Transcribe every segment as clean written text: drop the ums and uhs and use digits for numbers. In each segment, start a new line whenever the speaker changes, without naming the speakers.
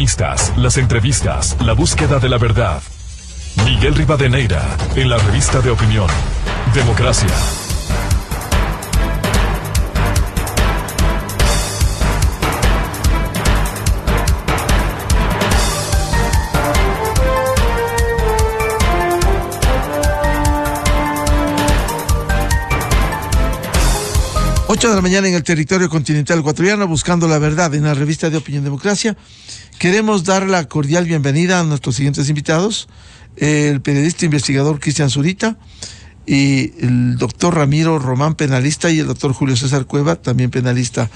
protagonistas, las entrevistas, la búsqueda de la verdad. Miguel Rivadeneira, en la revista de opinión Democracia.
Ocho de la mañana en el territorio continental ecuatoriano, buscando la verdad en la revista de Opinión Democracia. Queremos dar la cordial bienvenida a nuestros siguientes invitados, el periodista investigador Cristian Zurita y el doctor Ramiro Román, penalista, y el doctor Julio César Cueva, también penalista.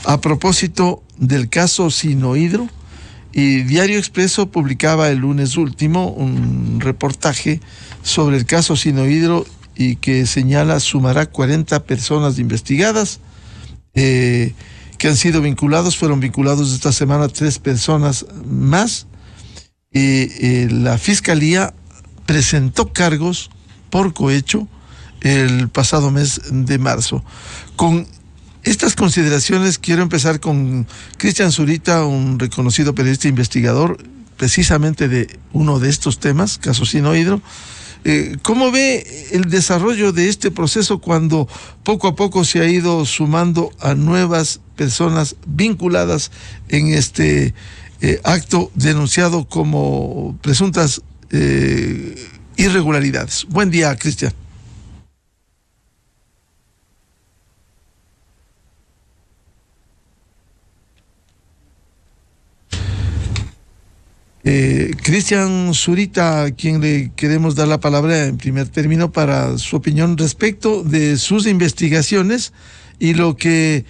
A propósito del caso Sinohydro, y Diario Expreso publicaba el lunes último un reportaje sobre el caso Sinohydro y que señala sumará 40 personas investigadas que han sido vinculados. Fueron vinculados esta semana 3 personas más. La Fiscalía presentó cargos por cohecho el pasado mes de marzo. Con estas consideraciones quiero empezar con Cristian Zurita, un reconocido periodista investigador precisamente de uno de estos temas, caso Sinohydro. ¿Cómo ve el desarrollo de este proceso cuando poco a poco se ha ido sumando a nuevas personas vinculadas en este acto denunciado como presuntas irregularidades? Buen día, Cristian. Cristian Zurita, a quien le queremos dar la palabra en primer término para su opinión respecto de sus investigaciones y lo que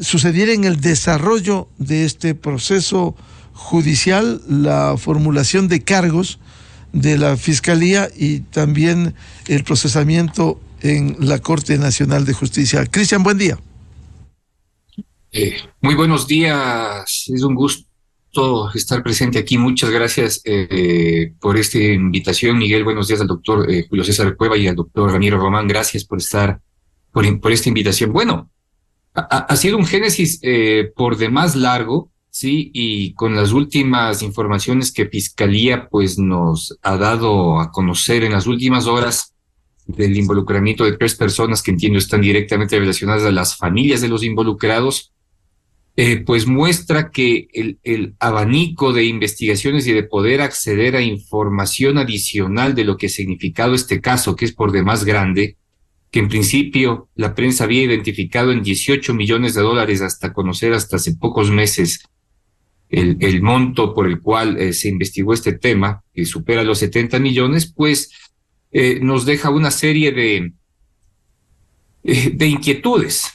sucediera en el desarrollo de este proceso judicial, la formulación de cargos de la Fiscalía y también el procesamiento en la Corte Nacional de Justicia. Cristian, buen día.
Muy buenos días, es un gusto estar presente aquí. Muchas gracias por esta invitación, Miguel. Buenos días al doctor Julio César Cueva y al doctor Ramiro Román. Gracias por estar, por esta invitación. Bueno, ha sido un génesis por demás largo, sí, y con las últimas informaciones que Fiscalía pues nos ha dado a conocer en las últimas horas del involucramiento de 3 personas que entiendo están directamente relacionadas a las familias de los involucrados. Pues muestra que el abanico de investigaciones y de poder acceder a información adicional de lo que ha significado este caso, que es por demás grande, que en principio la prensa había identificado en $18 millones hasta conocer hasta hace pocos meses el monto por el cual se investigó este tema, que supera los 70 millones, pues nos deja una serie de inquietudes.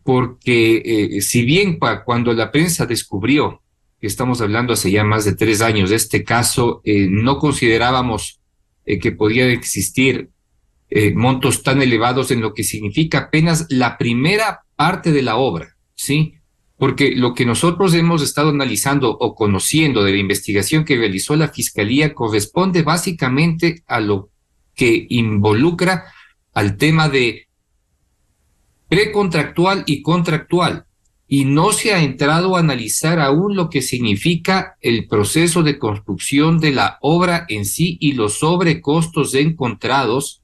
Porque si bien cuando la prensa descubrió, que estamos hablando hace ya más de 3 años de este caso, no considerábamos que podían existir montos tan elevados en lo que significa apenas la primera parte de la obra, ¿sí? Porque lo que nosotros hemos estado analizando o conociendo de la investigación que realizó la Fiscalía corresponde básicamente a lo que involucra al tema de precontractual y contractual, y no se ha entrado a analizar aún lo que significa el proceso de construcción de la obra en sí y los sobrecostos encontrados,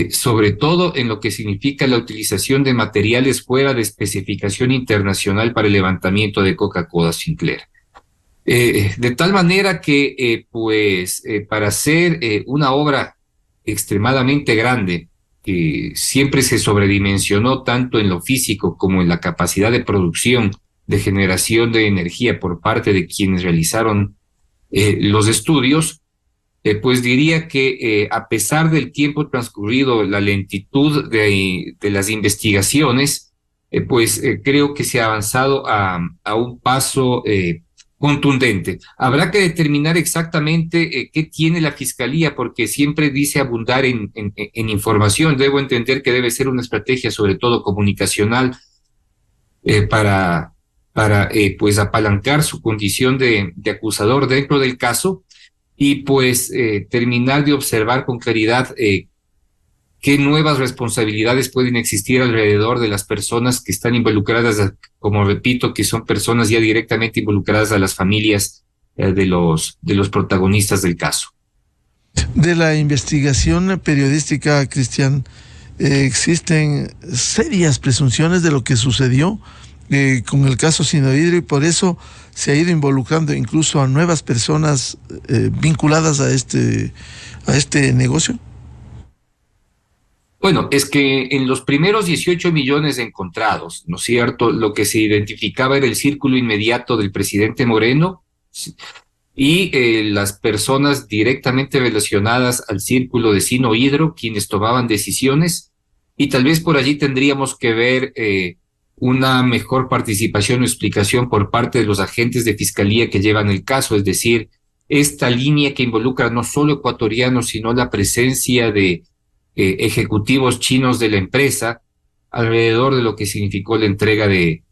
sobre todo en lo que significa la utilización de materiales fuera de especificación internacional para el levantamiento de Coca-Cola Sinclair. De tal manera que, para hacer una obra extremadamente grande, que siempre se sobredimensionó tanto en lo físico como en la capacidad de producción, de generación de energía por parte de quienes realizaron los estudios, pues diría que a pesar del tiempo transcurrido, la lentitud de las investigaciones, creo que se ha avanzado a un paso contundente. Habrá que determinar exactamente qué tiene la Fiscalía, porque siempre dice abundar en información. Debo entender que debe ser una estrategia, sobre todo comunicacional, para apalancar su condición de acusador dentro del caso y terminar de observar con claridad qué nuevas responsabilidades pueden existir alrededor de las personas que están involucradas, como repito, que son personas ya directamente involucradas a las familias de los protagonistas del caso.
De la investigación periodística, Cristian, existen serias presunciones de lo que sucedió con el caso Sinohydro, y por eso se ha ido involucrando incluso a nuevas personas vinculadas a este negocio.
Bueno, es que en los primeros 18 millones encontrados, ¿no es cierto?, lo que se identificaba era el círculo inmediato del presidente Moreno y las personas directamente relacionadas al círculo de Sinohydro, quienes tomaban decisiones, y tal vez por allí tendríamos que ver una mejor participación o explicación por parte de los agentes de fiscalía que llevan el caso, es decir, esta línea que involucra no solo ecuatorianos, sino la presencia de ejecutivos chinos de la empresa alrededor de lo que significó la entrega de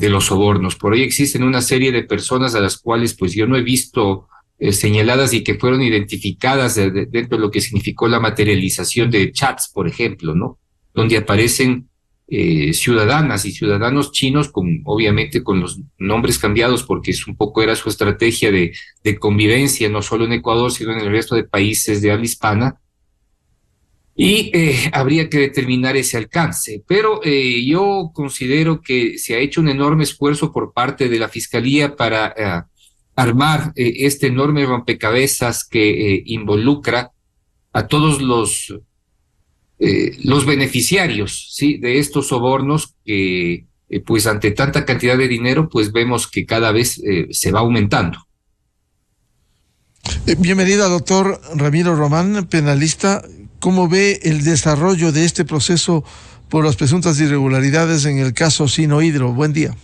los sobornos. Por ahí existen una serie de personas a las cuales pues yo no he visto señaladas y que fueron identificadas dentro de lo que significó la materialización de chats, por ejemplo, ¿no? Donde aparecen ciudadanas y ciudadanos chinos, obviamente con los nombres cambiados, porque es un poco era su estrategia de convivencia, no solo en Ecuador, sino en el resto de países de habla hispana. Y habría que determinar ese alcance. Pero yo considero que se ha hecho un enorme esfuerzo por parte de la Fiscalía para armar este enorme rompecabezas que involucra a todos los beneficiarios, ¿sí?, de estos sobornos que, pues ante tanta cantidad de dinero, pues vemos que cada vez se va aumentando.
Bienvenido, doctor Ramiro Román, penalista. ¿Cómo ve el desarrollo de este proceso por las presuntas irregularidades en el caso Sinohydro? Buen día.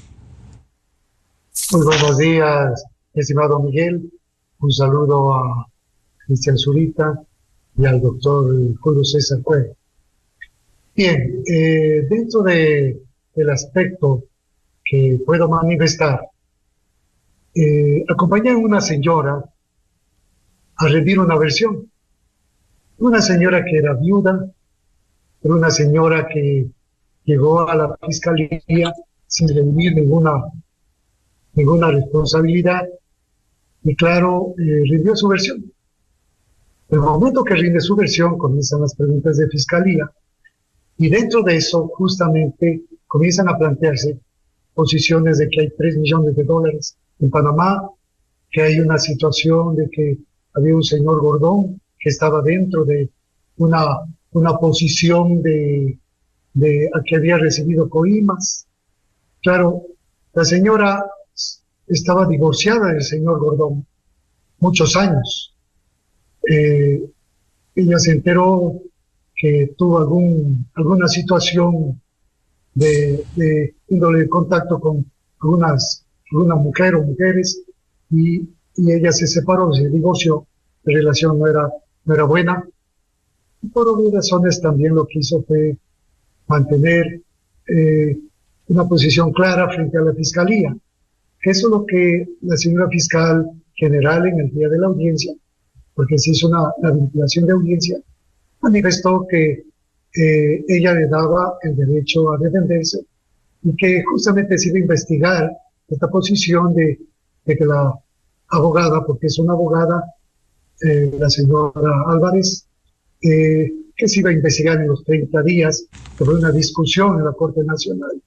Muy buenos días, estimado Miguel. Un saludo a Cristian Zurita y al doctor Julio César Cueva. Bien, dentro del aspecto que puedo manifestar, acompañé a una señora a rendir una versión. Una señora que era viuda, pero una señora que llegó a la fiscalía sin rendir ninguna responsabilidad y claro, rindió su versión. En el momento que rinde su versión comienzan las preguntas de fiscalía y dentro de eso justamente comienzan a plantearse posiciones de que hay $3 millones en Panamá, que hay una situación de que había un señor Gordón que estaba dentro de una posición de que había recibido coimas. Claro, la señora estaba divorciada del señor Gordón muchos años. Ella se enteró que tuvo alguna situación de índole de contacto con alguna mujer o mujeres y ella se separó, se divorció, la relación no era buena. Y por obvias razones también lo que hizo fue mantener una posición clara frente a la fiscalía. Eso es lo que la señora fiscal general en el día de la audiencia, porque se hizo una vinculación de audiencia, manifestó que ella le daba el derecho a defenderse y que justamente se iba a investigar esta posición de que la abogada, porque es una abogada, la señora Álvarez, que se iba a investigar en los 30 días, sobre una discusión en la Corte Nacional,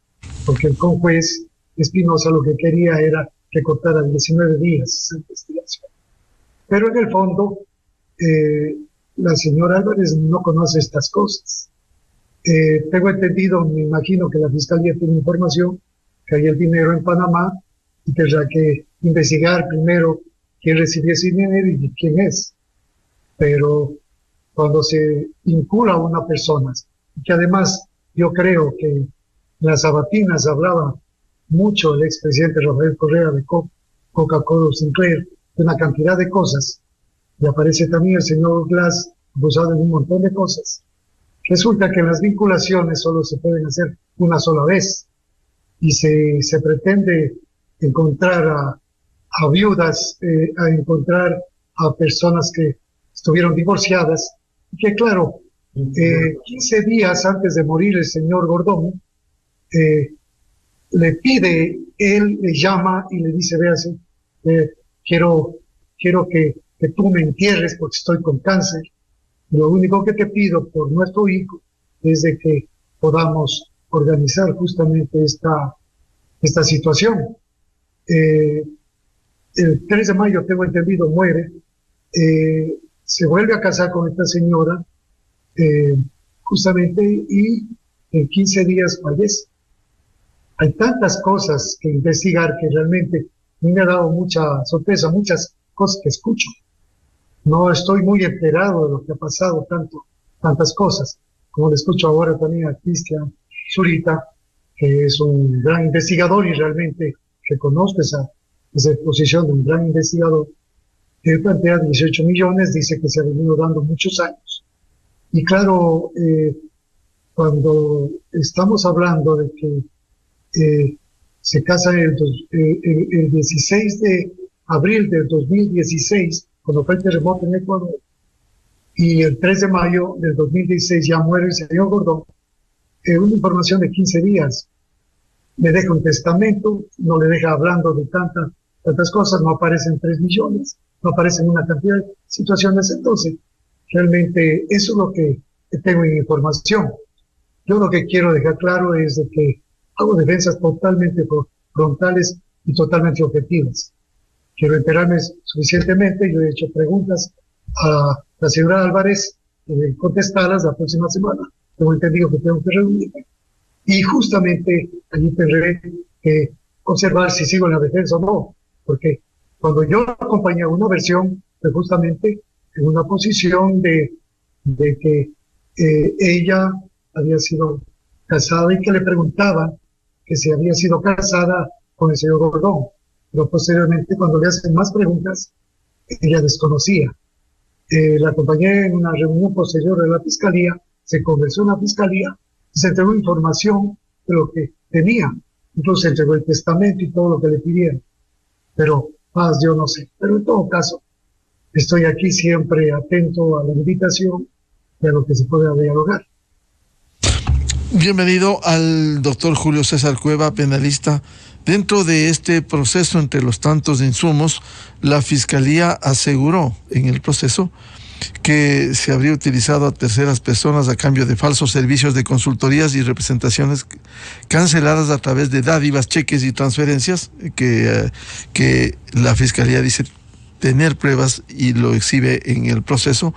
porque el conjuez Espinosa lo que quería era que cortara 19 días esa investigación. Pero en el fondo, la señora Álvarez no conoce estas cosas. Tengo entendido, me imagino que la Fiscalía tiene información, que hay el dinero en Panamá y tendrá que investigar primero quién recibió ese dinero y quién es. Pero cuando se vincula a una persona, que además yo creo que en las sabatinas hablaba mucho el expresidente Rafael Correa de Coca-Cola Sinclair, de una cantidad de cosas, y aparece también el señor Glass acusado de un montón de cosas. Resulta que las vinculaciones solo se pueden hacer una sola vez y se pretende encontrar a viudas, a encontrar a personas que estuvieron divorciadas y que claro, 15 días antes de morir el señor Gordón, le pide, él le llama y le dice, véase, quiero que tú me entierres porque estoy con cáncer. Lo único que te pido por nuestro hijo es de que podamos organizar justamente esta situación. El 3 de mayo, tengo entendido, muere, se vuelve a casar con esta señora, justamente, y en 15 días fallece. Hay tantas cosas que investigar que realmente me ha dado mucha sorpresa, muchas cosas que escucho. No estoy muy enterado de lo que ha pasado, tantas cosas, como le escucho ahora también a Cristian Zurita, que es un gran investigador y realmente reconozco esa posición de un gran investigador. Él plantea 18 millones, dice que se ha venido dando muchos años. Y claro, cuando estamos hablando de que se casa el 16 de abril del 2016, cuando fue el terremoto en Ecuador, y el 3 de mayo del 2016 ya muere el señor Gordón, una información de 15 días, le deja un testamento, no le deja hablando de tantas cosas, no aparecen 3 millones, no aparecen una cantidad de situaciones. Entonces, realmente eso es lo que tengo en información. Yo lo que quiero dejar claro es de que hago defensas totalmente frontales y totalmente objetivas. Quiero enterarme suficientemente. Yo he hecho preguntas a la señora Álvarez, contestarlas la próxima semana. Tengo entendido que tengo que reunirme. Y justamente allí tendré que observar si sigo en la defensa o no. Porque cuando yo acompañé una versión, fue justamente en una posición de que ella había sido casada y que le preguntaban que si había sido casada con el señor Gordón. Pero posteriormente, cuando le hacen más preguntas, ella desconocía. La acompañé en una reunión posterior de la fiscalía, se conversó en la fiscalía, se entregó información de lo que tenía, incluso se entregó el testamento y todo lo que le pidieron. Pero más yo no sé. Pero en todo caso, estoy aquí siempre atento a la invitación y a lo que se pueda dialogar.
Bienvenido al doctor Julio César Cueva, penalista. Dentro de este proceso, entre los tantos insumos, la Fiscalía aseguró en el proceso que se habría utilizado a terceras personas a cambio de falsos servicios de consultorías y representaciones canceladas a través de dádivas, cheques y transferencias, que la Fiscalía dice tener pruebas y lo exhibe en el proceso.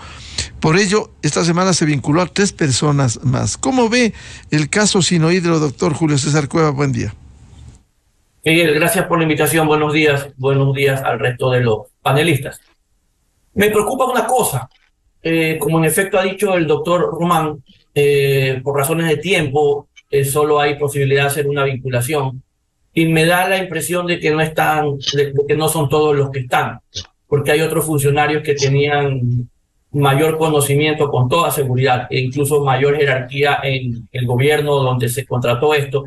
Por ello, esta semana se vinculó a 3 personas más. ¿Cómo ve el caso Sinohidro, doctor Julio César Cueva? Buen día.
Miguel, gracias por la invitación. Buenos días al resto de los panelistas. Me preocupa una cosa, como en efecto ha dicho el doctor Román, por razones de tiempo, solo hay posibilidad de hacer una vinculación, y me da la impresión de que no son todos los que están, porque hay otros funcionarios que tenían mayor conocimiento con toda seguridad, e incluso mayor jerarquía en el gobierno donde se contrató esto,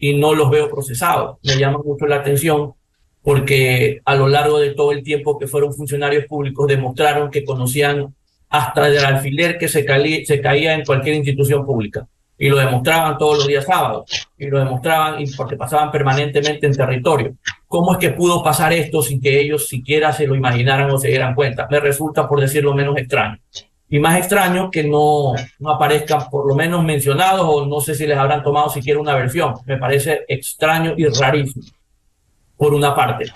y no los veo procesados. Me llama mucho la atención porque a lo largo de todo el tiempo que fueron funcionarios públicos demostraron que conocían hasta del alfiler que se caía en cualquier institución pública, y lo demostraban todos los días sábados, y lo demostraban porque pasaban permanentemente en territorio. ¿Cómo es que pudo pasar esto sin que ellos siquiera se lo imaginaran o se dieran cuenta? Me resulta, por decirlo menos, extraño. Y más extraño que no aparezcan por lo menos mencionados, o no sé si les habrán tomado siquiera una versión. Me parece extraño y rarísimo, por una parte.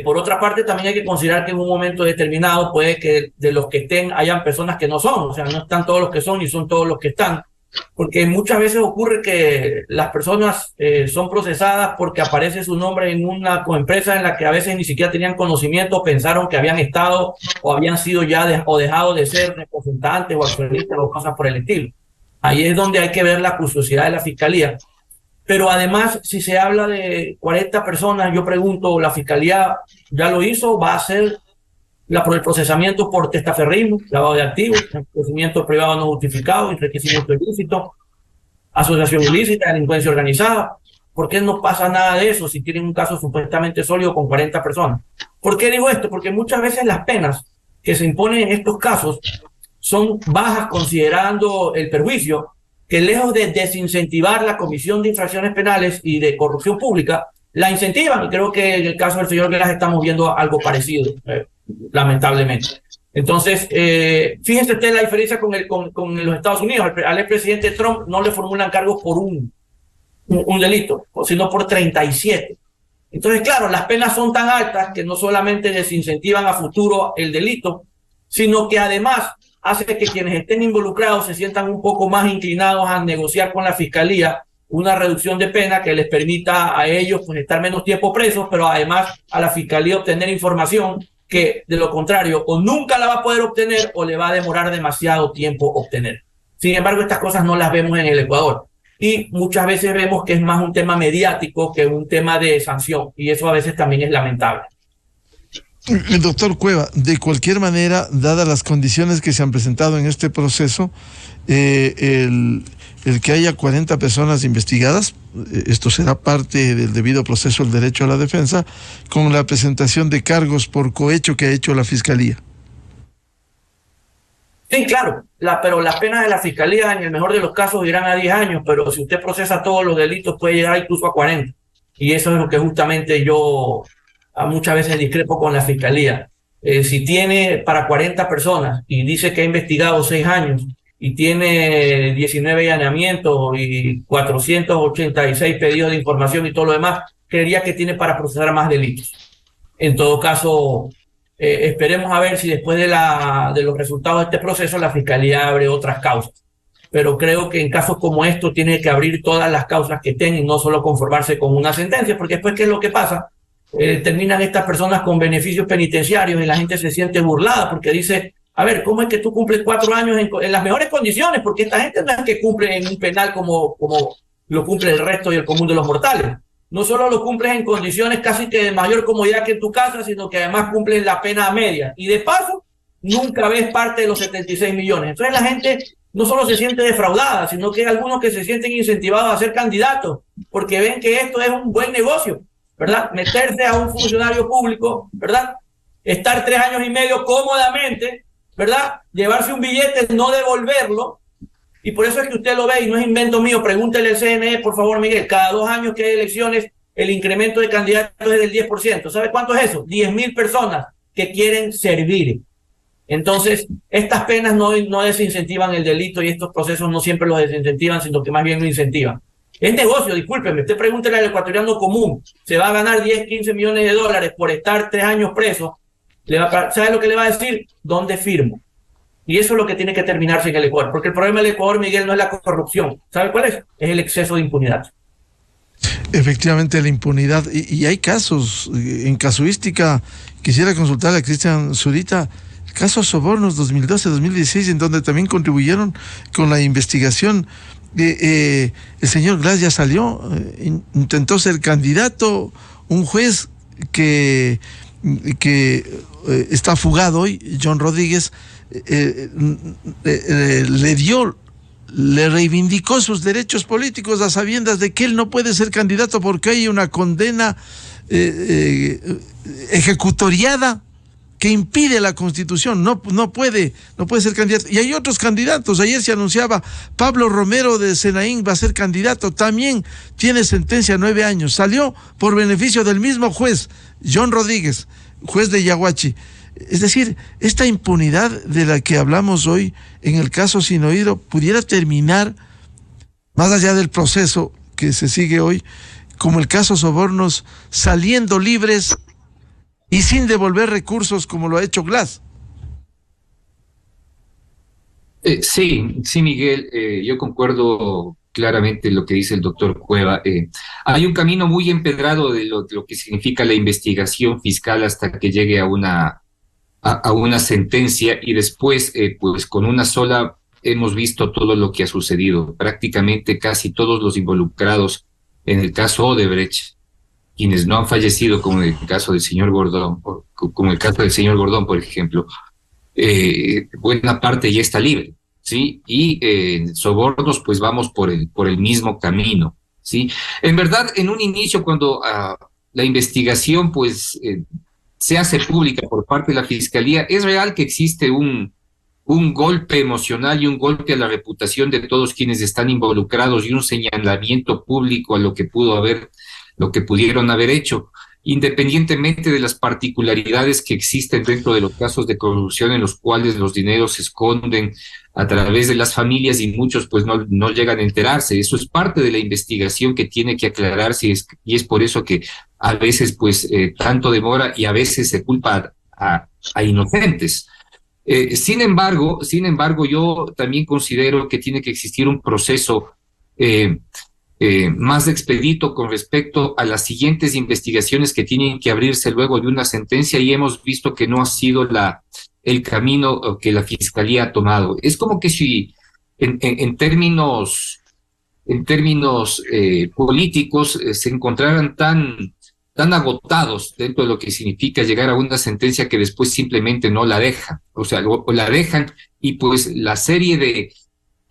Por otra parte, también hay que considerar que en un momento determinado puede que de los que estén hayan personas que no son, o sea, no están todos los que son ni son todos los que están, porque muchas veces ocurre que las personas son procesadas porque aparece su nombre en una empresa en la que a veces ni siquiera tenían conocimiento, pensaron que habían estado o habían sido ya o dejado de ser representantes o accionistas o cosas por el estilo. Ahí es donde hay que ver la acuciosidad de la Fiscalía. Pero además, si se habla de 40 personas, yo pregunto, ¿la Fiscalía ya lo hizo? ¿Va a hacer el procesamiento por testaferrismo, lavado de activos, enriquecimiento privado no justificado, enriquecimiento ilícito, asociación ilícita, delincuencia organizada? ¿Por qué no pasa nada de eso si tienen un caso supuestamente sólido con 40 personas? ¿Por qué digo esto? Porque muchas veces las penas que se imponen en estos casos son bajas considerando el perjuicio, que lejos de desincentivar la comisión de infracciones penales y de corrupción pública, la incentivan. Y creo que en el caso del señor Glass estamos viendo algo parecido, lamentablemente. Entonces, fíjense usted la diferencia con los Estados Unidos. Al expresidente Trump no le formulan cargos por un delito, sino por 37. Entonces, claro, las penas son tan altas que no solamente desincentivan a futuro el delito, sino que además hace que quienes estén involucrados se sientan un poco más inclinados a negociar con la fiscalía una reducción de pena que les permita a ellos pues estar menos tiempo presos, pero además a la fiscalía obtener información que de lo contrario o nunca la va a poder obtener o le va a demorar demasiado tiempo obtener. Sin embargo, estas cosas no las vemos en el Ecuador y muchas veces vemos que es más un tema mediático que un tema de sanción, y eso a veces también es lamentable.
El doctor Cueva, de cualquier manera, dadas las condiciones que se han presentado en este proceso, el que haya 40 personas investigadas, esto será parte del debido proceso del derecho a la defensa, con la presentación de cargos por cohecho que ha hecho la Fiscalía.
Sí, claro, pero las penas de la Fiscalía en el mejor de los casos irán a 10 años, pero si usted procesa todos los delitos puede llegar incluso a 40. Y eso es lo que justamente yo muchas veces discrepo con la Fiscalía. Si tiene para 40 personas y dice que ha investigado 6 años y tiene 19 allanamientos y 486 pedidos de información y todo lo demás, creería que tiene para procesar más delitos. En todo caso, esperemos a ver si después de los resultados de este proceso la Fiscalía abre otras causas. Pero creo que en casos como estos tiene que abrir todas las causas que estén y no solo conformarse con una sentencia, porque después, ¿qué es lo que pasa? Terminan estas personas con beneficios penitenciarios y la gente se siente burlada porque dice, a ver, ¿cómo es que tú cumples 4 años en las mejores condiciones? Porque esta gente no es que cumple en un penal como lo cumple el resto y el común de los mortales. No solo lo cumples en condiciones casi que de mayor comodidad que en tu casa, sino que además cumples la pena media. Y de paso, nunca ves parte de los 76 millones. Entonces la gente no solo se siente defraudada, sino que hay algunos que se sienten incentivados a ser candidatos porque ven que esto es un buen negocio, ¿verdad? Meterse a un funcionario público, ¿verdad? Estar 3 años y medio cómodamente, ¿verdad? Llevarse un billete, no devolverlo. Y por eso es que usted lo ve y no es invento mío. Pregúntele al CNE, por favor, Miguel. Cada 2 años que hay elecciones, el incremento de candidatos es del 10%. ¿Sabe cuánto es eso? 10.000 personas que quieren servir. Entonces, estas penas no desincentivan el delito y estos procesos no siempre los desincentivan, sino que más bien lo incentivan. Es negocio, discúlpeme. Usted pregúntele al ecuatoriano común. Se va a ganar 10, 15 millones de dólares por estar 3 años preso. ¿Sabe lo que le va a decir? ¿Dónde firmo? Y eso es lo que tiene que terminarse en el Ecuador, porque el problema del Ecuador, Miguel, no es la corrupción. ¿Sabe cuál es? Es el exceso de impunidad.
Efectivamente, la impunidad. Y hay casos, en casuística, quisiera consultarle a Cristian Zurita, el caso Sobornos 2012-2016, en donde también contribuyeron con la investigación. El señor Glass ya salió, intentó ser candidato, un juez que está fugado hoy, John Rodríguez, le reivindicó sus derechos políticos a sabiendas de que él no puede ser candidato porque hay una condena ejecutoriada que impide la Constitución, no puede ser candidato. Y hay otros candidatos. Ayer se anunciaba Pablo Romero de Senaín va a ser candidato, también tiene sentencia 9 años, salió por beneficio del mismo juez, John Rodríguez, juez de Yaguachi. Es decir, esta impunidad de la que hablamos hoy en el caso Sinohydro pudiera terminar, más allá del proceso que se sigue hoy, como el caso Sobornos, saliendo libres y sin devolver recursos como lo ha hecho Glass.
Sí, Miguel, yo concuerdo claramente lo que dice el doctor Cueva. Hay un camino muy empedrado de lo que significa la investigación fiscal hasta que llegue a una sentencia y después, pues con una sola hemos visto todo lo que ha sucedido. Prácticamente casi todos los involucrados en el caso Odebrecht, quienes no han fallecido, como en el caso del señor Gordón, por ejemplo, buena parte ya está libre, ¿sí? Y Sobornos, pues vamos por el mismo camino, ¿sí? En verdad, en un inicio, cuando la investigación, pues, se hace pública por parte de la Fiscalía, es real que existe un golpe emocional y un golpe a la reputación de todos quienes están involucrados y un señalamiento público a lo que pudieron haber hecho, independientemente de las particularidades que existen dentro de los casos de corrupción en los cuales los dineros se esconden a través de las familias y muchos pues no llegan a enterarse. Eso es parte de la investigación que tiene que aclararse y es por eso que a veces pues tanto demora y a veces se culpa a inocentes. Sin embargo, yo también considero que tiene que existir un proceso más expedito con respecto a las siguientes investigaciones que tienen que abrirse luego de una sentencia y hemos visto que no ha sido el camino que la Fiscalía ha tomado. Es como que si en términos políticos se encontraran tan agotados dentro de lo que significa llegar a una sentencia que después simplemente no la dejan, o sea, o la dejan y pues la serie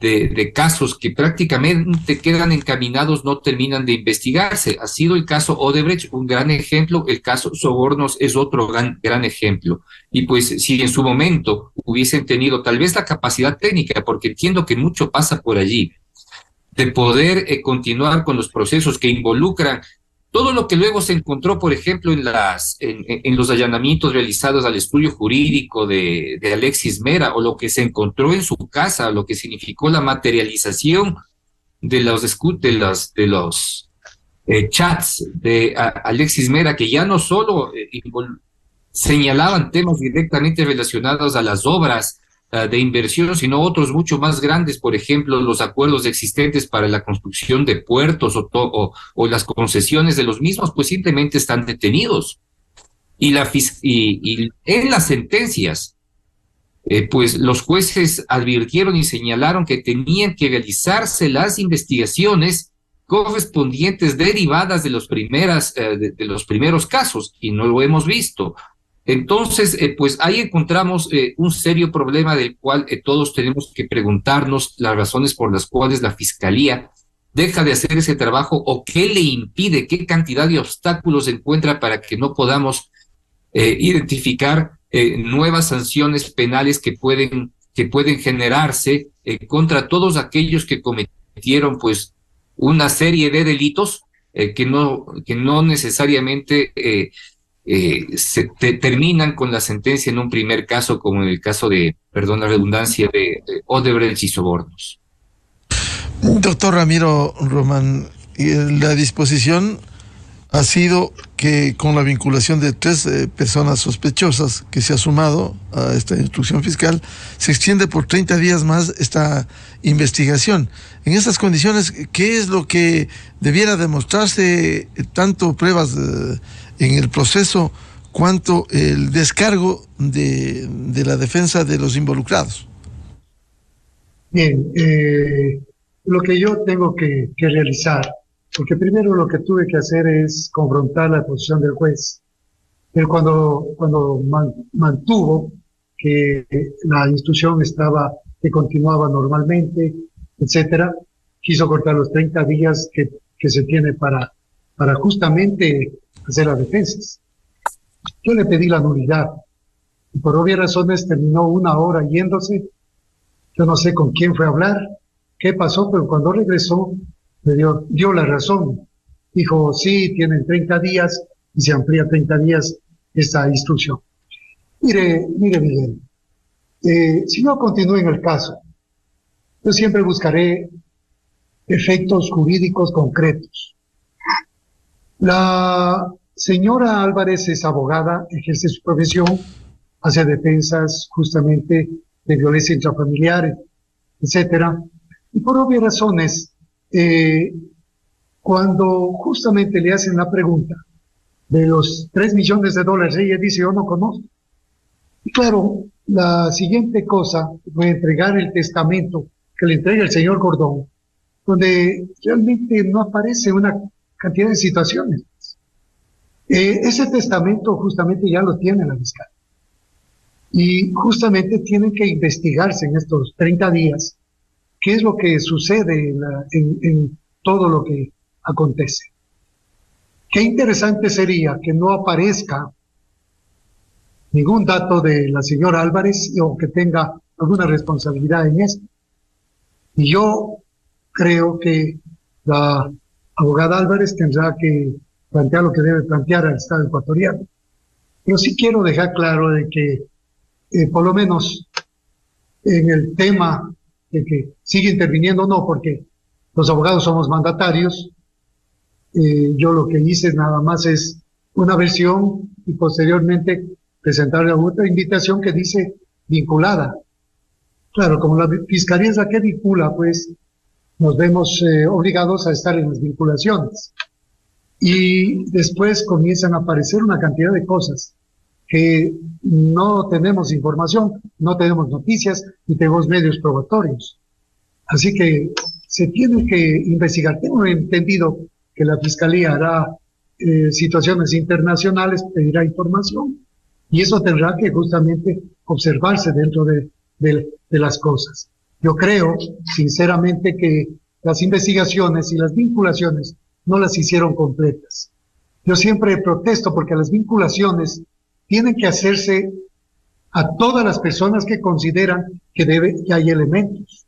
de casos que prácticamente quedan encaminados no terminan de investigarse. Ha sido el caso Odebrecht un gran ejemplo, el caso Sobornos es otro gran ejemplo. Y pues si en su momento hubiesen tenido tal vez la capacidad técnica, porque entiendo que mucho pasa por allí, de poder continuar con los procesos que involucran todo lo que luego se encontró, por ejemplo, en los allanamientos realizados al estudio jurídico de Alexis Mera, o lo que se encontró en su casa, lo que significó la materialización de los chats de Alexis Mera, que ya no solo señalaban temas directamente relacionados a las obras de inversión, sino otros mucho más grandes, por ejemplo, los acuerdos existentes para la construcción de puertos o las concesiones de los mismos, pues simplemente están detenidos. Y en las sentencias, pues los jueces advirtieron y señalaron que tenían que realizarse las investigaciones correspondientes derivadas de los primeros casos, y no lo hemos visto. Entonces, pues ahí encontramos un serio problema del cual todos tenemos que preguntarnos las razones por las cuales la Fiscalía deja de hacer ese trabajo o qué le impide, qué cantidad de obstáculos encuentra para que no podamos identificar nuevas sanciones penales que pueden generarse contra todos aquellos que cometieron pues una serie de delitos que no necesariamente terminan con la sentencia en un primer caso, como en el caso de, perdón la redundancia, de Odebrecht y Sobornos.
Doctor Ramiro Román, la disposición ha sido que con la vinculación de 3 personas sospechosas que se ha sumado a esta instrucción fiscal, se extiende por 30 días más esta investigación. En estas condiciones, ¿qué es lo que debiera demostrarse, tanto pruebas en el proceso cuanto el descargo de la defensa de los involucrados?
Bien, lo que yo tengo que realizar, porque primero lo que tuve que hacer es confrontar la posición del juez. Él cuando mantuvo que la instrucción que continuaba normalmente, etcétera, quiso cortar los 30 días que se tiene para justamente hacer las defensas. Yo le pedí la nulidad y por obvias razones terminó 1 hora yéndose. Yo no sé con quién fue a hablar, qué pasó, pero cuando regresó me dio la razón. Dijo, sí, tienen 30 días y se amplía 30 días esta instrucción. Mire Miguel, si yo continúo en el caso, yo siempre buscaré efectos jurídicos concretos. La señora Álvarez es abogada, ejerce su profesión, hace defensas justamente de violencia intrafamiliar, etcétera. Y por obvias razones, cuando justamente le hacen la pregunta de los $3 millones, ella dice, yo no conozco. Y claro, la siguiente cosa fue entregar el testamento que le entrega el señor Gordón, donde realmente no aparece una cantidad de situaciones. Ese testamento justamente ya lo tiene la fiscal. Y justamente tienen que investigarse en estos 30 días qué es lo que sucede en todo lo que acontece. Qué interesante sería que no aparezca ningún dato de la señora Álvarez o que tenga alguna responsabilidad en esto. Y yo creo que la abogada Álvarez tendrá que plantear lo que debe plantear al Estado ecuatoriano. Pero sí quiero dejar claro de que, por lo menos en el tema de que sigue interviniendo, no, porque los abogados somos mandatarios. Yo lo que hice nada más es una versión y posteriormente presentarle otra invitación que dice vinculada. Claro, como la Fiscalía es la que vincula, pues nos vemos obligados a estar en las vinculaciones. Y después comienzan a aparecer una cantidad de cosas que no tenemos información, no tenemos noticias ni tenemos medios probatorios. Así que se tiene que investigar. Tengo entendido que la Fiscalía hará situaciones internacionales, pedirá información, y eso tendrá que justamente observarse dentro de las cosas. Yo creo, sinceramente, que las investigaciones y las vinculaciones no las hicieron completas. Yo siempre protesto porque las vinculaciones tienen que hacerse a todas las personas que consideran que hay elementos.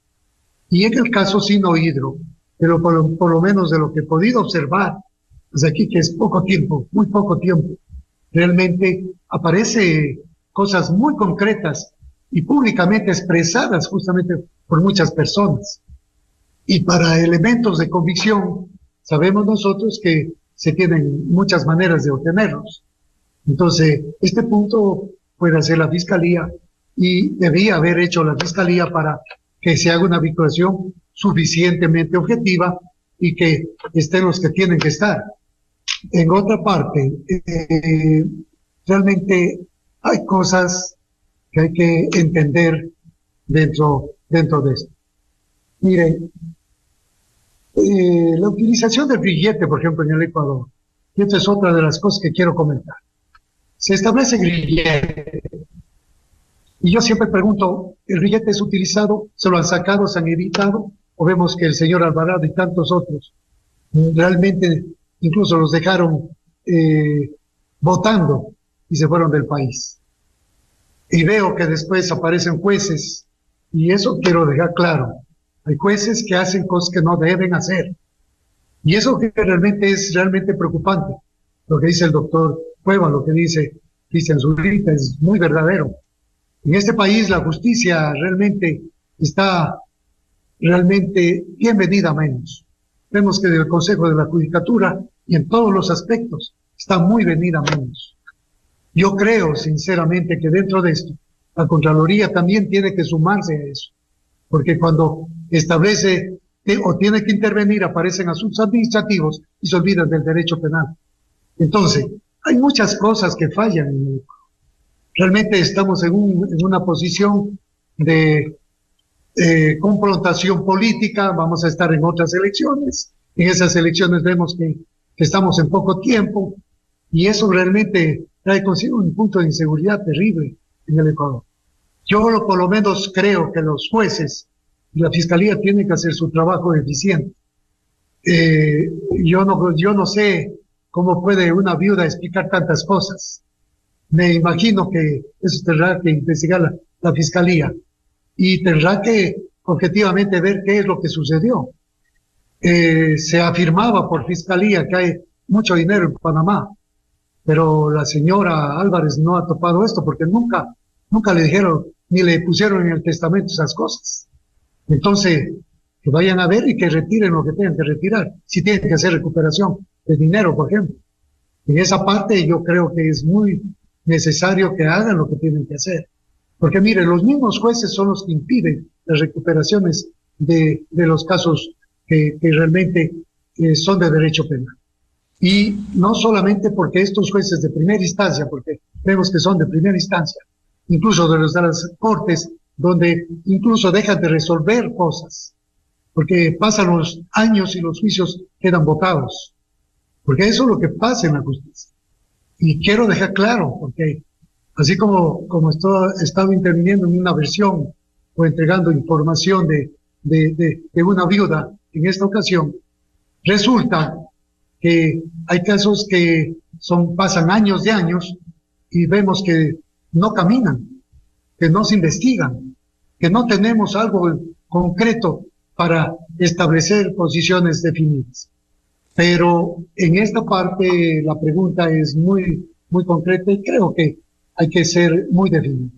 Y en el caso Sino Hidro, pero por lo menos de lo que he podido observar, desde aquí que es poco tiempo, muy poco tiempo, realmente aparece cosas muy concretas y públicamente expresadas justamente por muchas personas. Y para elementos de convicción, sabemos nosotros que se tienen muchas maneras de obtenerlos. Entonces, este punto puede hacer la Fiscalía y debía haber hecho la Fiscalía para que se haga una vinculación suficientemente objetiva y que estén los que tienen que estar. En otra parte, realmente hay cosas que hay que entender dentro de esto. Miren, la utilización del grillete, por ejemplo, en el Ecuador, y esta es otra de las cosas que quiero comentar. Se establece grillete, y yo siempre pregunto, ¿el grillete es utilizado? ¿Se lo han sacado, se han evitado? ¿O vemos que el señor Alvarado y tantos otros realmente incluso los dejaron votando y se fueron del país? Y veo que después aparecen jueces, y eso quiero dejar claro. Hay jueces que hacen cosas que no deben hacer. Y eso que realmente es realmente preocupante. Lo que dice el doctor Cueva, lo que dice Cristian Zurita, es muy verdadero. En este país la justicia realmente está realmente bien venida menos. Vemos que del Consejo de la Judicatura y en todos los aspectos está muy venida menos. Yo creo sinceramente que dentro de esto la Contraloría también tiene que sumarse a eso, porque cuando establece o tiene que intervenir aparecen asuntos administrativos y se olvidan del derecho penal. Entonces, hay muchas cosas que fallan. Realmente estamos en una posición de confrontación política, vamos a estar en otras elecciones, en esas elecciones vemos que estamos en poco tiempo, y eso realmente trae consigo un punto de inseguridad terrible en el Ecuador. Yo por lo menos creo que los jueces y la Fiscalía tienen que hacer su trabajo eficiente. Yo no sé cómo puede una viuda explicar tantas cosas. Me imagino que eso tendrá que investigar la Fiscalía y tendrá que objetivamente ver qué es lo que sucedió. Se afirmaba por Fiscalía que hay mucho dinero en Panamá, pero la señora Álvarez no ha topado esto porque nunca le dijeron ni le pusieron en el testamento esas cosas. Entonces, que vayan a ver y que retiren lo que tengan que retirar, si tienen que hacer recuperación de dinero, por ejemplo. En esa parte yo creo que es muy necesario que hagan lo que tienen que hacer. Porque mire, los mismos jueces son los que impiden las recuperaciones de los casos que realmente son de derecho penal. Y no solamente porque estos jueces de primera instancia, porque vemos que son de primera instancia, incluso de las cortes, donde incluso dejan de resolver cosas, porque pasan los años y los juicios quedan votados, porque eso es lo que pasa en la justicia. Y quiero dejar claro, porque así como he estado interviniendo en una versión o entregando información de una viuda en esta ocasión, resulta que hay casos que pasan años de años y vemos que no caminan, que no se investigan. que no tenemos algo concreto para establecer posiciones definidas. Pero en esta parte la pregunta es muy, muy concreta y creo que hay que ser muy definido.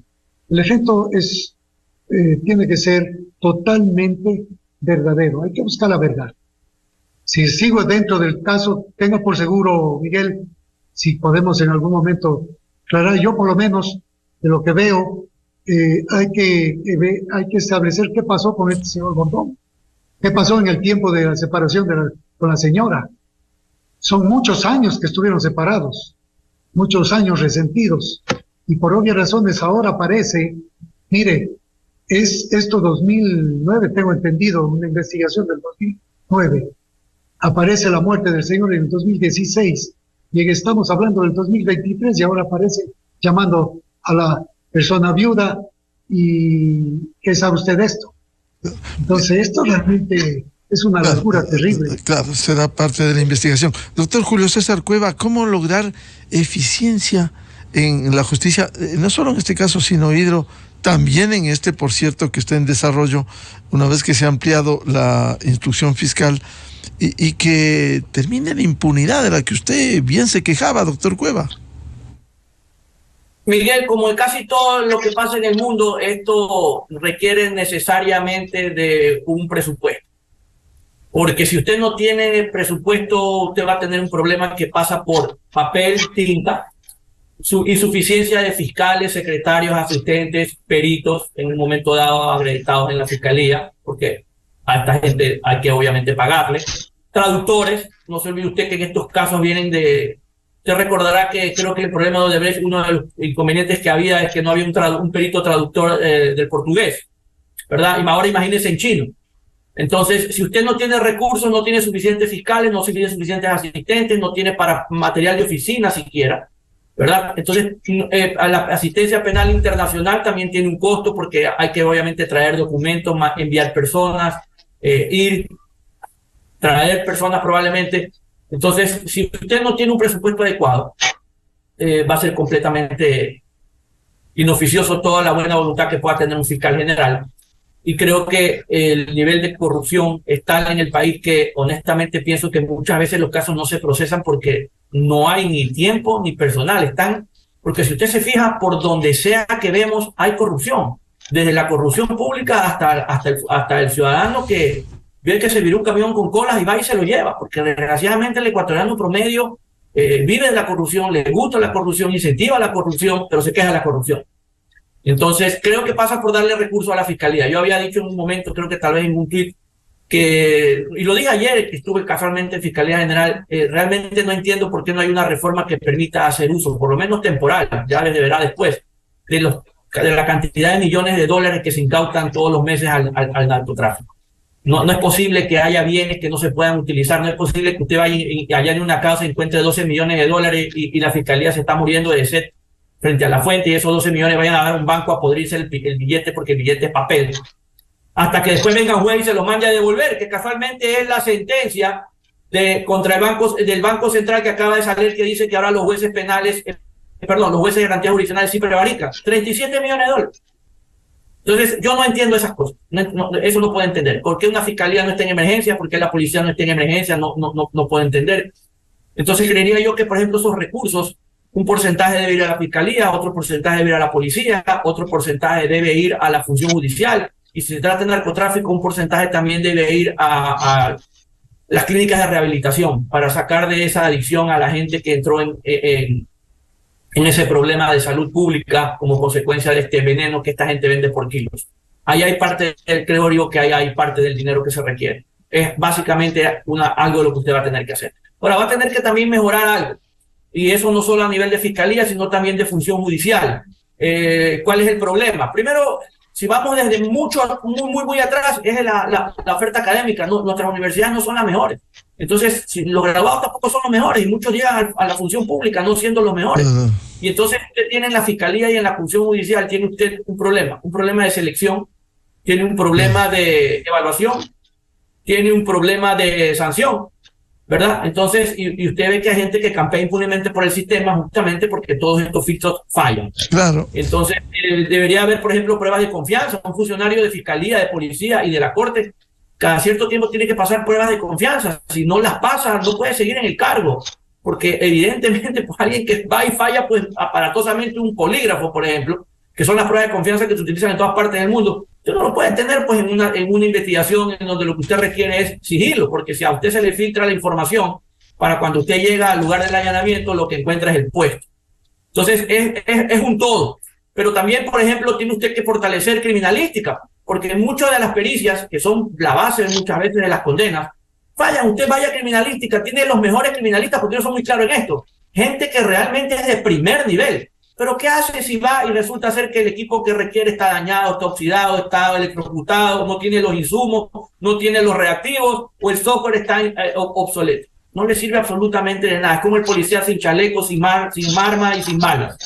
El efecto tiene que ser totalmente verdadero. Hay que buscar la verdad. Si sigo dentro del caso, tenga por seguro, Miguel, si podemos en algún momento aclarar, yo por lo menos de lo que veo, hay que establecer qué pasó con este señor Bondón, qué pasó en el tiempo de la separación con la señora. Son muchos años que estuvieron separados, muchos años resentidos, y por obvias razones ahora aparece, mire, es esto 2009, tengo entendido, una investigación del 2009, aparece la muerte del señor en el 2016, y estamos hablando del 2023 y ahora aparece llamando a la persona viuda y ¿qué sabe usted de esto? Entonces esto realmente es una locura terrible.
Claro, será parte de la investigación. Doctor Julio César Cueva, ¿cómo lograr eficiencia en la justicia? No solo en este caso, sino Hidro, también en este, por cierto, que está en desarrollo, una vez que se ha ampliado la instrucción fiscal, y que termine la impunidad de la que usted bien se quejaba, doctor Cueva.
Miguel, como en casi todo lo que pasa en el mundo, esto requiere necesariamente de un presupuesto. Porque si usted no tiene presupuesto, usted va a tener un problema que pasa por papel, tinta, insuficiencia de fiscales, secretarios, asistentes, peritos, en un momento dado acreditados en la fiscalía, porque a esta gente hay que obviamente pagarle. Traductores, no se olvide usted que en estos casos vienen de... Usted recordará que creo que el problema de Odebrecht, uno de los inconvenientes que había es que no había un perito traductor del portugués, ¿verdad? Y ahora imagínese en chino. Entonces, si usted no tiene recursos, no tiene suficientes fiscales, no tiene suficientes asistentes, no tiene para material de oficina siquiera, ¿verdad? Entonces, a la asistencia penal internacional también tiene un costo porque hay que obviamente traer documentos, enviar personas, traer personas probablemente. Entonces, si usted no tiene un presupuesto adecuado, va a ser completamente inoficioso toda la buena voluntad que pueda tener un fiscal general. Y creo que el nivel de corrupción está en el país que honestamente pienso que muchas veces los casos no se procesan porque no hay ni tiempo ni personal. Porque si usted se fija, por donde sea que vemos, hay corrupción. Desde la corrupción pública hasta el ciudadano que ve que se viró un camión con colas y va y se lo lleva, porque desgraciadamente el ecuatoriano promedio vive de la corrupción, le gusta la corrupción, incentiva la corrupción, pero se queja de la corrupción. Entonces, creo que pasa por darle recursos a la fiscalía. Yo había dicho en un momento, creo que tal vez en un tweet, y lo dije ayer, que estuve casualmente en Fiscalía General, realmente no entiendo por qué no hay una reforma que permita hacer uso, por lo menos temporal, ya les deberá después, de la cantidad de millones de dólares que se incautan todos los meses al narcotráfico. No es posible que haya bienes que no se puedan utilizar, no es posible que usted vaya y allá en una casa encuentre 12 millones de dólares y la fiscalía se está muriendo de sed frente a la fuente y esos 12 millones vayan a dar a un banco a podrirse el billete porque el billete es papel. Hasta que después venga un juez y se lo mande a devolver, que casualmente es la sentencia contra del Banco Central que acaba de salir, que dice que ahora los jueces penales, los jueces de garantía jurisdiccional sí prevarican. 37 millones de dólares. Entonces, yo no entiendo esas cosas. Eso no puedo entender. ¿Por qué una fiscalía no está en emergencia? ¿Por qué la policía no está en emergencia? No puedo entender. Entonces, creería yo que, por ejemplo, esos recursos, un porcentaje debe ir a la fiscalía, otro porcentaje debe ir a la policía, otro porcentaje debe ir a la función judicial. Y si se trata de narcotráfico, un porcentaje también debe ir a las clínicas de rehabilitación para sacar de esa adicción a la gente que entró en ese problema de salud pública como consecuencia de este veneno que esta gente vende por kilos. Ahí hay parte, creo yo que ahí hay parte del dinero que se requiere. Es básicamente algo de lo que usted va a tener que hacer. Ahora, va a tener que también mejorar algo. Y eso no solo a nivel de fiscalía, sino también de función judicial. ¿Cuál es el problema? Primero, si vamos desde muy atrás, es la oferta académica. Nuestras universidades no son las mejores. Entonces, si los graduados tampoco son los mejores y muchos llegan a la función pública no siendo los mejores. Y entonces usted tiene en la fiscalía y en la función judicial, tiene usted un problema de selección, tiene un problema de evaluación, tiene un problema de sanción, ¿verdad? Entonces, y usted ve que hay gente que campea impunemente por el sistema justamente porque todos estos filtros fallan.
Claro.
Entonces, debería haber, por ejemplo, pruebas de confianza. Un funcionario de fiscalía, de policía y de la corte, cada cierto tiempo tiene que pasar pruebas de confianza. Si no las pasa, no puede seguir en el cargo. Porque evidentemente, pues, alguien que va y falla, pues aparatosamente un polígrafo, por ejemplo, que son las pruebas de confianza que se utilizan en todas partes del mundo, usted no lo puede tener pues en una investigación en donde lo que usted requiere es sigilo, porque si a usted se le filtra la información, para cuando usted llega al lugar del allanamiento, lo que encuentra es el puesto. Entonces, es un todo. Pero también, por ejemplo, tiene usted que fortalecer criminalística, porque muchas de las pericias, que son la base muchas veces de las condenas, fallan. Usted vaya a criminalística, tiene los mejores criminalistas, porque ellos son muy claros en esto. Gente que realmente es de primer nivel. Pero ¿qué hace si va y resulta ser que el equipo que requiere está dañado, está oxidado, está electrocutado, no tiene los insumos, no tiene los reactivos, o el software está obsoleto? No le sirve absolutamente de nada. Es como el policía sin chaleco, sin arma y sin balas.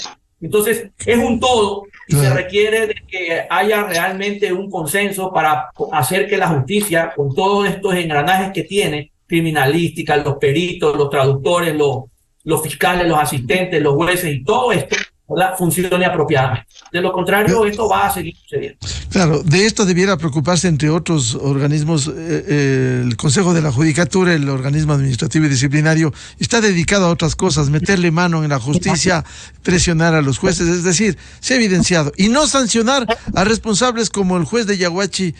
Entonces, es un todo y se requiere de que haya realmente un consenso para hacer que la justicia, con todos estos engranajes que tiene, criminalística, los peritos, los traductores, los fiscales, los asistentes, los jueces y todo esto, ¿verdad?, funcione apropiadamente. De lo contrario, esto va a seguir sucediendo.
Claro, de esto debiera preocuparse, entre otros organismos, el Consejo de la Judicatura, el organismo administrativo y disciplinario, está dedicado a otras cosas, meterle mano en la justicia, presionar a los jueces, es decir, se ha evidenciado, y no sancionar a responsables como el juez de Yaguachi,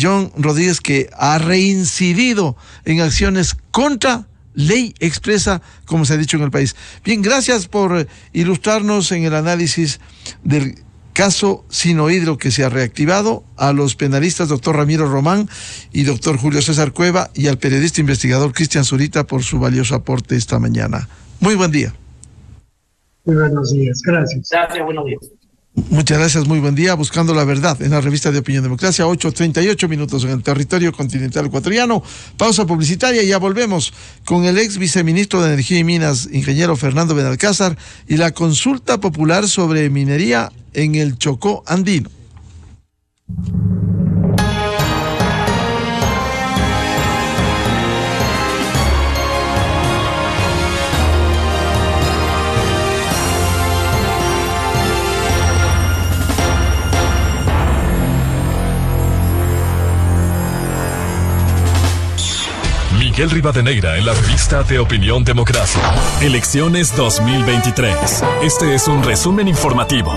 John Rodríguez, que ha reincidido en acciones contra ley expresa, como se ha dicho en el país. Bien, gracias por ilustrarnos en el análisis del caso Sinohidro que se ha reactivado, a los penalistas doctor Ramiro Román y doctor Julio César Cueva, y al periodista investigador Cristian Zurita por su valioso aporte esta mañana. Muy buen día.
Muy buenos días, gracias.
Gracias, buenos días.
Muchas gracias, muy buen día. Buscando la verdad en la revista de Opinión Democracia, 8:38 en el territorio continental ecuatoriano. Pausa publicitaria y ya volvemos con el ex viceministro de Energía y Minas, ingeniero Fernando Benalcázar, y la consulta popular sobre minería en el Chocó andino.
Miguel Rivadeneira en la revista de Opinión Democracia.
Elecciones 2023. Este es un resumen informativo.